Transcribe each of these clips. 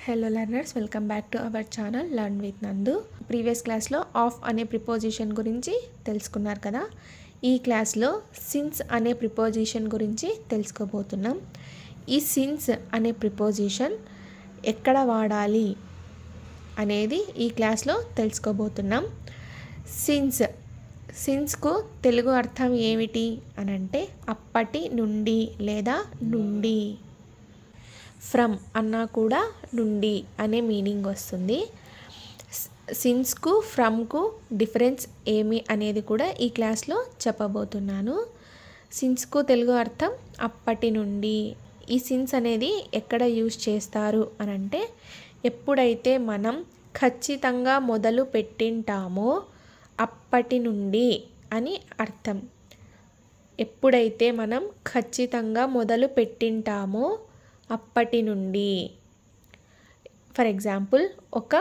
Hello learners, welcome back to our channel learn with నందు. Previous క్లాస్లో of అనే preposition గురించి తెలుసుకున్నారు కదా. ఈ క్లాస్లో సిన్స్ అనే ప్రిపోజిషన్ గురించి తెలుసుకోబోతున్నాం. ఈ సిన్స్ అనే ప్రిపోజిషన్ ఎక్కడ వాడాలి అనేది ఈ క్లాస్లో తెలుసుకోబోతున్నాం. సిన్స్కు తెలుగు అర్థం ఏమిటి అని అంటే అప్పటి నుండి లేదా నుండి. ఫ్రమ్ అన్నా కూడా నుండి అనే మీనింగ్ వస్తుంది. సిన్స్కు ఫ్రమ్కు డిఫరెన్స్ ఏమి అనేది కూడా ఈ క్లాస్లో చెప్పబోతున్నాను. సిన్స్కు తెలుగు అర్థం అప్పటి నుండి. ఈ సిన్స్ అనేది ఎక్కడ యూజ్ చేస్తారు అని అంటే ఎప్పుడైతే మనం ఖచ్చితంగా మొదలు పెట్టింటామో అప్పటి నుండి అని అర్థం. ఎప్పుడైతే మనం ఖచ్చితంగా మొదలు పెట్టింటామో అప్పటి నుండి. ఫర్ ఎగ్జాంపుల్, ఒక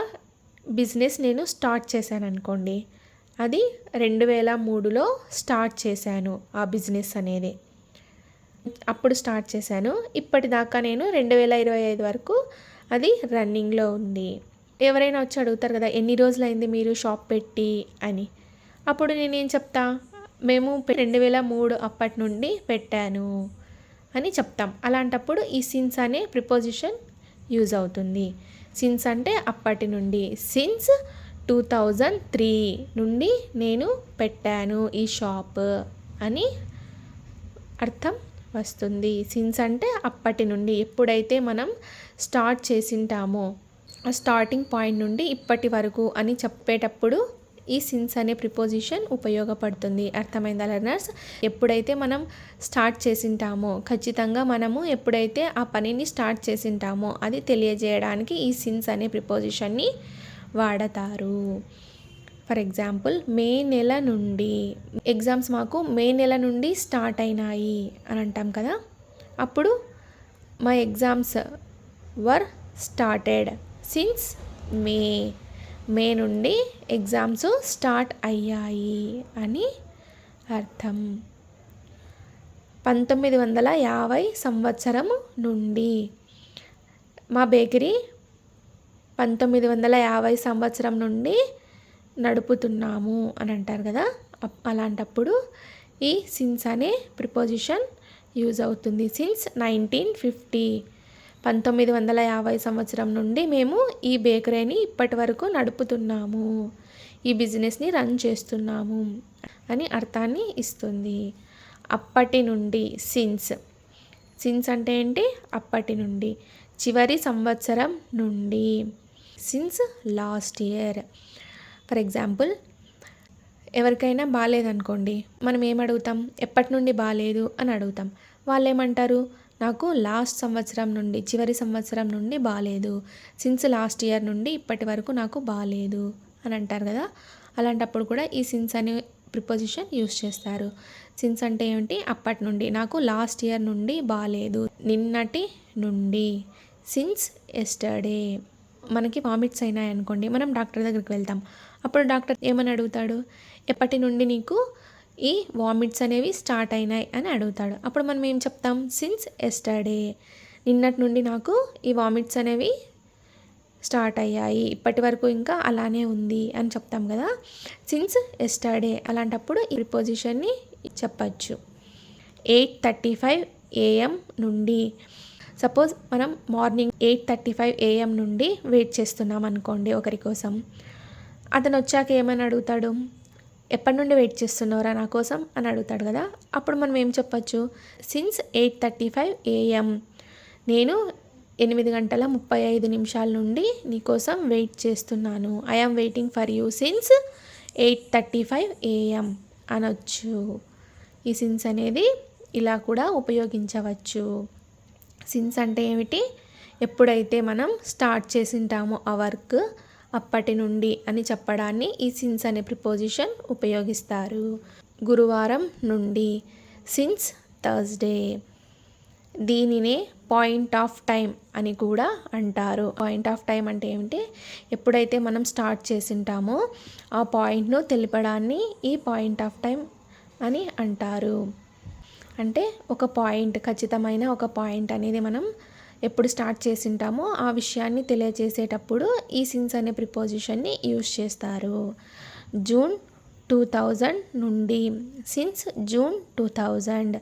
బిజినెస్ నేను స్టార్ట్ చేశాను అనుకోండి. అది 2003లో స్టార్ట్ చేశాను. ఆ బిజినెస్ అనేది అప్పుడు స్టార్ట్ చేశాను. ఇప్పటిదాకా నేను 2025 వరకు అది రన్నింగ్లో ఉంది. ఎవరైనా వచ్చి అడుగుతారు కదా, ఎన్ని రోజులైంది మీరు షాప్ పెట్టి అని. అప్పుడు నేనేం చెప్తా, మేము 2003 అప్పటి నుండి పెట్టాను అని చెప్తాం. అలాంటప్పుడు ఈ సిన్స్ అనే ప్రిపోజిషన్ యూజ్ అవుతుంది. సిన్స్ అంటే అప్పటి నుండి. సిన్స్ 2003 నుండి నేను పెట్టాను ఈ షాప్ అని అర్థం వస్తుంది. సిన్స్ అంటే అప్పటి నుండి, ఎప్పుడైతే మనం స్టార్ట్ చేసింటామో ఆ స్టార్టింగ్ పాయింట్ నుండి ఇప్పటి వరకు అని చెప్పేటప్పుడు ఈ సిన్స్ అనే ప్రిపోజిషన్ ఉపయోగపడుతుంది. అర్థమైందా లర్నర్స్? ఎప్పుడైతే మనం స్టార్ట్ చేసింటామో, ఖచ్చితంగా మనము ఎప్పుడైతే ఆ పనిని స్టార్ట్ చేసింటామో అది తెలియజేయడానికి ఈ సిన్స్ అనే ప్రిపోజిషన్ని వాడతారు. ఫర్ ఎగ్జాంపుల్, మే నెల నుండి. ఎగ్జామ్స్ మాకు మే నెల నుండి స్టార్ట్ అయినాయి అని అంటాం కదా. అప్పుడు my exams were started since May నుండి ఎగ్జామ్స్ స్టార్ట్ అయ్యాయి అని అర్థం. 1950 సంవత్సరం నుండి. మా బేకరీ 1950 సంవత్సరం నుండి నడుపుతున్నాము అని అంటారు కదా. అలాంటప్పుడు ఈ సిన్స్ అనే ప్రిపోజిషన్ యూజ్ అవుతుంది. సిన్స్ 1950, 1950 సంవత్సరం నుండి మేము ఈ బేకరీని ఇప్పటి వరకు నడుపుతున్నాము, ఈ బిజినెస్ని రన్ చేస్తున్నాము అని అర్థాన్ని ఇస్తుంది. అప్పటి నుండి సిన్స్ అంటే ఏంటి? అప్పటి నుండి. చివరి సంవత్సరం నుండి. Since last year. For example, ఎవరికైనా బాగాలేదనుకోండి, మనం ఏమడుగుతాం? ఎప్పటి నుండి బాగాలేదు అని అడుగుతాం. వాళ్ళు ఏమంటారు? నాకు లాస్ట్ సంవత్సరం నుండి, చివరి సంవత్సరం నుండి బాగాలేదు. సిన్స్ లాస్ట్ ఇయర్ నుండి ఇప్పటి వరకు నాకు బాగాలేదు అని అంటారు కదా. అలాంటప్పుడు కూడా ఈ సిన్స్ అనే ప్రిపోజిషన్ యూజ్ చేస్తారు. సిన్స్ అంటే ఏమిటి? అప్పటి నుండి. నాకు లాస్ట్ ఇయర్ నుండి బాగాలేదు, నిన్నటి నుండి. Since yesterday. మనకి వామిట్స్ అయినాయి అనుకోండి, మనం డాక్టర్ దగ్గరికి వెళ్తాం. అప్పుడు డాక్టర్ ఏమని అడుగుతాడు? ఎప్పటి నుండి నీకు ఈ వామిట్స్ అనేవి స్టార్ట్ అయినాయి అని అడుగుతాడు. అప్పుడు మనం ఏం చెప్తాం? Since yesterday. నిన్నటి నుండి నాకు ఈ వామిట్స్ అనేవి స్టార్ట్ అయ్యాయి, ఇప్పటి వరకు ఇంకా అలానే ఉంది అని చెప్తాం కదా. Since yesterday. అలాంటప్పుడు ఈ ప్రిపోజిషన్ని చెప్పచ్చు. 8:35 AM నుండి. సపోజ్ మనం మార్నింగ్ 8:35 AM నుండి వెయిట్ చేస్తున్నాం అనుకోండి ఒకరి కోసం. అతను వచ్చాక ఏమని అడుగుతాడు? ఎప్పటి నుండి వెయిట్ చేస్తున్నారా నా కోసం అని అడుగుతాడు కదా. అప్పుడు మనం ఏం చెప్పచ్చు? Since 8:35 AM. నేను 8:35 నుండి నీ కోసం వెయిట్ చేస్తున్నాను. I am waiting for you since 8:35 AM అనొచ్చు. ఈ సిన్స్ అనేది ఇలా కూడా ఉపయోగించవచ్చు. సిన్స్ అంటే ఏమిటి? ఎప్పుడైతే మనం స్టార్ట్ చేసింటామో ఆ వర్క్ అప్పటి నుండి అని చెప్పడాన్ని ఈ సిన్స్ అనే ప్రిపోజిషన్ ఉపయోగిస్తారు. గురువారం నుండి. Since Thursday. దీనినే పాయింట్ ఆఫ్ టైం అని కూడా అంటారు. పాయింట్ ఆఫ్ టైం అంటే ఏమిటి? ఎప్పుడైతే మనం స్టార్ట్ చేసింటామో ఆ పాయింట్ను తెలపడాన్ని ఈ పాయింట్ ఆఫ్ టైం అని అంటారు. అంటే ఒక పాయింట్, ఖచ్చితమైన ఒక పాయింట్ అనేది మనం ఎప్పుడు స్టార్ట్ చేసింటామో ఆ విషయాన్ని తెలియజేసేటప్పుడు ఈ సిన్స్ అనే ప్రిపోజిషన్ని యూజ్ చేస్తారు. జూన్ 2000 నుండి, సిన్స్ జూన్ 2000.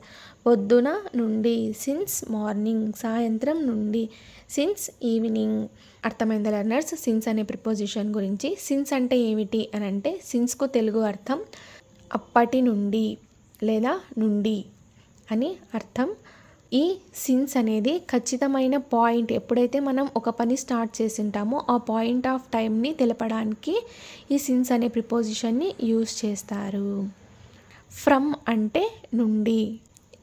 పొద్దున నుండి, సిన్స్ మార్నింగ్. సాయంత్రం నుండి, సిన్స్ ఈవినింగ్. అర్థమైందా లెర్నర్స్ సిన్స్ అనే ప్రిపోజిషన్ గురించి? సిన్స్ అంటే ఏమిటి అని అంటే, సిన్స్కు తెలుగు అర్థం అప్పటి నుండి లేదా నుండి అని అర్థం. ఈ సిన్స్ అనేది ఖచ్చితమైన పాయింట్, ఎప్పుడైతే మనం ఒక పని స్టార్ట్ చేసింటామో ఆ పాయింట్ ఆఫ్ టైంని తెలపడానికి ఈ సిన్స్ అనే ప్రిపోజిషన్ని యూజ్ చేస్తారు. ఫ్రమ్ అంటే నుండి.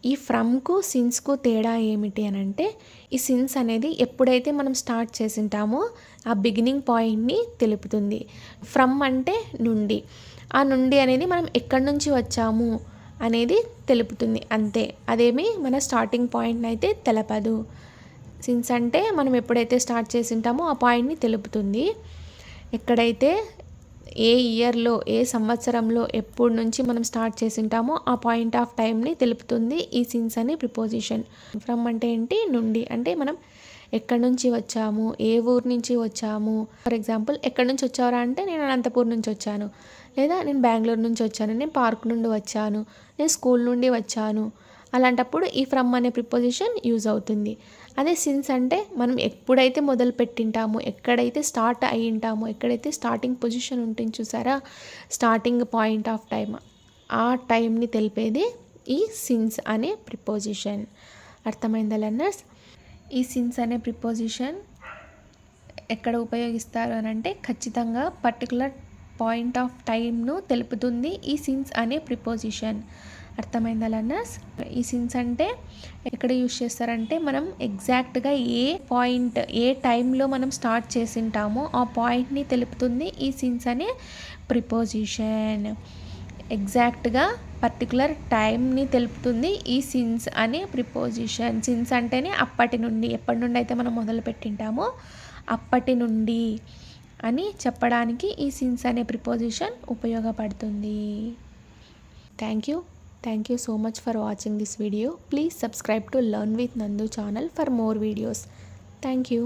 ఈ ఫ్రమ్కు సిన్స్కు తేడా ఏమిటి అని అంటే, ఈ సిన్స్ అనేది ఎప్పుడైతే మనం స్టార్ట్ చేసింటామో ఆ బిగినింగ్ పాయింట్ని తెలుపుతుంది. ఫ్రమ్ అంటే నుండి. ఆ నుండి అనేది మనం ఎక్కడి నుంచి వచ్చాము అనేది తెలుపుతుంది అంతే. అదేమి మన స్టార్టింగ్ పాయింట్ని అయితే తెలపదు. సిన్స్ అంటే మనం ఎప్పుడైతే స్టార్ట్ చేసింటామో ఆ పాయింట్ని తెలుపుతుంది. ఎక్కడైతే ఏ ఇయర్లో, ఏ సంవత్సరంలో, ఎప్పటి నుంచి మనం స్టార్ట్ చేసింటామో ఆ పాయింట్ ఆఫ్ టైంని తెలుపుతుంది ఈ సిన్స్ అనే ప్రిపోజిషన్. ఫ్రమ్ అంటే ఏంటి? నుండి. అంటే మనం ఎక్కడి నుంచి వచ్చాము, ఏ ఊరు నుంచి వచ్చాము. ఫర్ ఎగ్జాంపుల్, ఎక్కడి నుంచి వచ్చారా అంటే, నేను అనంతపూర్ నుంచి వచ్చాను, లేదా నేను బెంగళూరు నుంచి వచ్చాను, నేను పార్క్ నుండి వచ్చాను, నేను స్కూల్ నుండి వచ్చాను. అలాంటప్పుడు ఈ ఫ్రమ్ అనే ప్రిపోజిషన్ యూజ్ అవుతుంది. అదే సిన్స్ అంటే మనం ఎప్పుడైతే మొదలు పెట్టింటామో, ఎక్కడైతే స్టార్ట్ అయ్యింటామో, ఎక్కడైతే స్టార్టింగ్ పొజిషన్ ఉంటుంది చూసారా, స్టార్టింగ్ పాయింట్ ఆఫ్ టైం, ఆ టైంని తెలిపేది ఈ సిన్స్ అనే ప్రిపోజిషన్. అర్థమైందా లెర్నర్స్? ఈ సిన్స్ అనే ప్రిపోజిషన్ ఎక్కడ ఉపయోగిస్తారు అని అంటే, ఖచ్చితంగా పర్టికులర్ పాయింట్ ఆఫ్ టైంను తెలుపుతుంది ఈ సిన్స్ అనే ప్రిపోజిషన్. అర్థమైందా లెర్నర్స్? ఈ సిన్స్ అంటే ఎక్కడ యూజ్ చేస్తారంటే, మనం ఎగ్జాక్ట్గా ఏ పాయింట్, ఏ టైంలో మనం స్టార్ట్ చేసింటామో ఆ పాయింట్ని తెలుపుతుంది ఈ సిన్స్ అనే ప్రిపోజిషన్. ఎగ్జాక్ట్గా పర్టికులర్ టైంని తెలుపుతుంది ఈ సిన్స్ అనే ప్రిపోజిషన్. సిన్స్ అంటేనే అప్పటి నుండి, ఎప్పటి నుండి అయితే మనం మొదలు పెట్టింటామో అప్పటి నుండి అని చెప్పడానికి ఈ సిన్స్ అనే ప్రిపోజిషన్ ఉపయోగపడుతుంది. Thank you so much for watching this video. Please subscribe to Learn with Nandu channel for more videos. Thank you.